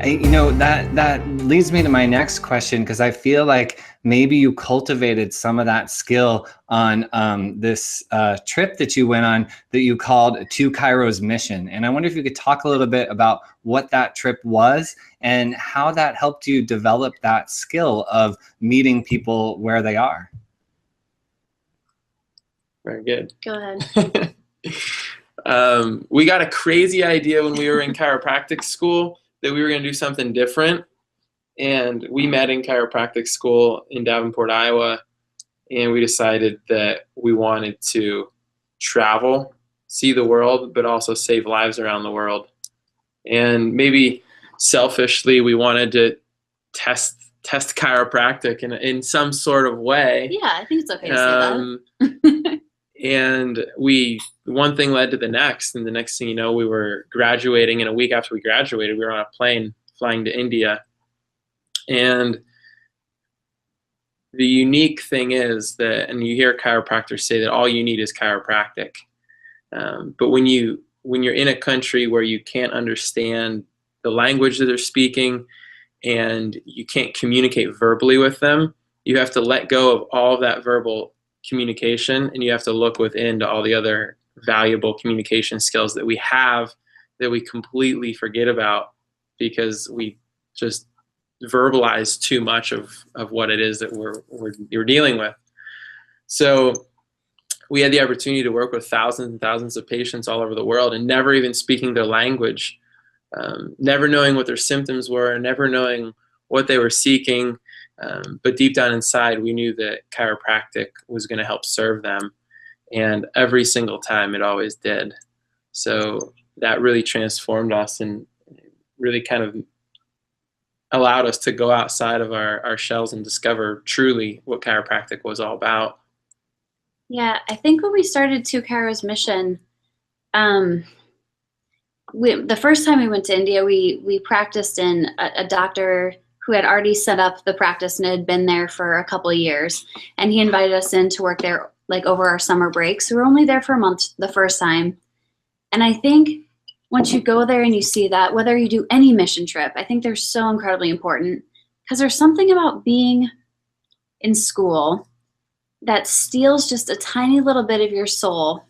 That leads me to my next question, because I feel like maybe you cultivated some of that skill on this trip that you went on that you called To Chiros Mission. And I wonder if you could talk a little bit about what that trip was and how that helped you develop that skill of meeting people where they are. Very good. Go ahead. We got a crazy idea when we were in chiropractic school that we were going to do something different. And we met in chiropractic school in Davenport, Iowa. And we decided that we wanted to travel, see the world, but also save lives around the world. And maybe selfishly, we wanted to test chiropractic in some sort of way. Yeah, I think it's okay to say that. And one thing led to the next, and the next thing you know, we were graduating, and a week after we graduated, we were on a plane flying to India. And the unique thing is that, and you hear chiropractors say that all you need is chiropractic. But when you're in a country where you can't understand the language that they're speaking and you can't communicate verbally with them, you have to let go of all of that verbal communication, and you have to look within to all the other valuable communication skills that we have that we completely forget about because we just verbalize too much of what it is that we're dealing with. So we had the opportunity to work with thousands and thousands of patients all over the world, and never even speaking their language, never knowing what their symptoms were, never knowing what they were seeking. But deep down inside, we knew that chiropractic was going to help serve them. And every single time it always did. So that really transformed us and really kind of allowed us to go outside of our shells and discover truly what chiropractic was all about. Yeah, I think when we started To Chiros Mission, the first time we went to India, we practiced in a doctor who had already set up the practice and had been there for a couple of years. And he invited us in to work there like over our summer breaks. We were only there for a month the first time. And I think once you go there and you see that, whether you do any mission trip, I think they're so incredibly important, because there's something about being in school that steals just a tiny little bit of your soul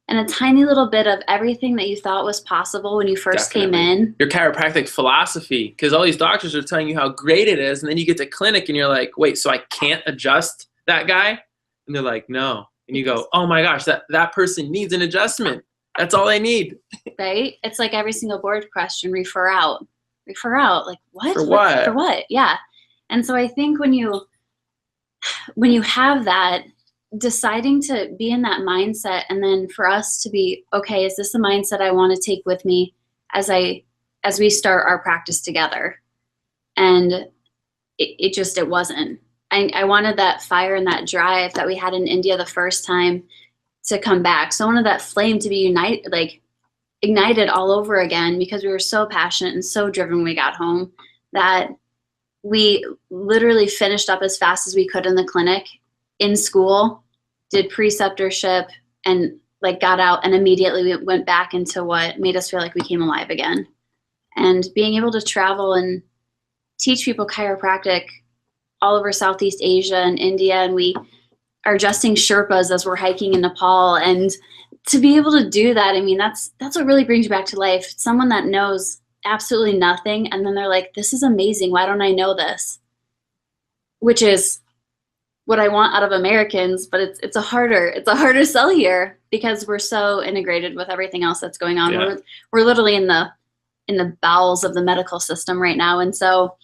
and a tiny little bit of everything that you thought was possible when you first came in. Your chiropractic philosophy, because all these doctors are telling you how great it is, and then you get to clinic and you're like, wait, so I can't adjust that guy? And they're like, no. And you go, oh my gosh, that person needs an adjustment. That's all I need. Right? It's like every single board question, refer out. Refer out. Like, what? For what? For what? Yeah. And so I think when you have that, deciding to be in that mindset, and then for us to be, okay, is this a mindset I want to take with me as we start our practice together? And it wasn't. I wanted that fire and that drive that we had in India the first time to come back. So I wanted that flame to be ignited all over again, because we were so passionate and so driven when we got home that we literally finished up as fast as we could in the clinic, in school, did preceptorship, and got out, and immediately we went back into what made us feel like we came alive again. And being able to travel and teach people chiropractic all over Southeast Asia and India, and we are adjusting Sherpas as we're hiking in Nepal, and to be able to do that, I mean, that's what really brings you back to life. Someone that knows absolutely nothing, and then they're like, this is amazing, why don't I know this? Which is what I want out of Americans, but it's a harder sell here, because we're so integrated with everything else that's going on. Yeah. We're literally in the bowels of the medical system right now, and so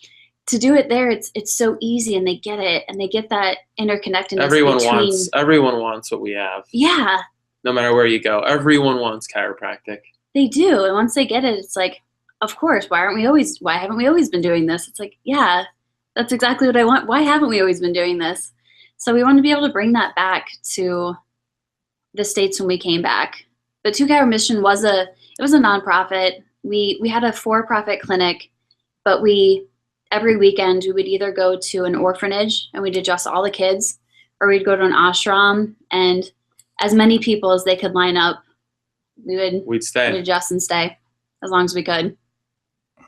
to do it there, it's so easy, and they get it, and they get that interconnectedness. Everyone wants what we have. Yeah. No matter where you go, everyone wants chiropractic. They do, and once they get it, it's like, of course. Why haven't we always been doing this? It's like, yeah, that's exactly what I want. Why haven't we always been doing this? So we want to be able to bring that back to the States when we came back. But To Chiros Mission was a nonprofit. We had a for-profit clinic, but every weekend we would either go to an orphanage and we'd adjust all the kids, or we'd go to an ashram, and as many people as they could line up, we'd stay. We'd adjust and stay as long as we could.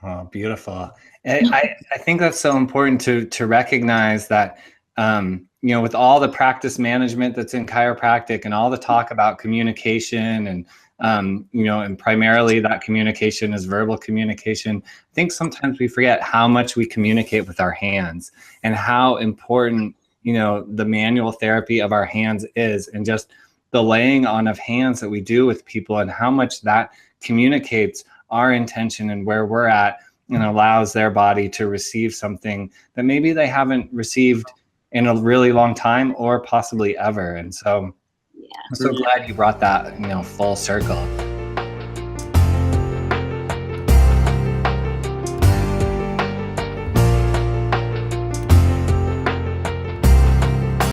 Oh, beautiful. I think that's so important to recognize that, with all the practice management that's in chiropractic and all the talk about communication and, and primarily that communication is verbal communication. I think sometimes we forget how much we communicate with our hands and how important, the manual therapy of our hands is, and just the laying on of hands that we do with people and how much that communicates our intention and where we're at, and allows their body to receive something that maybe they haven't received in a really long time or possibly ever. And so I'm so glad you brought that, full circle.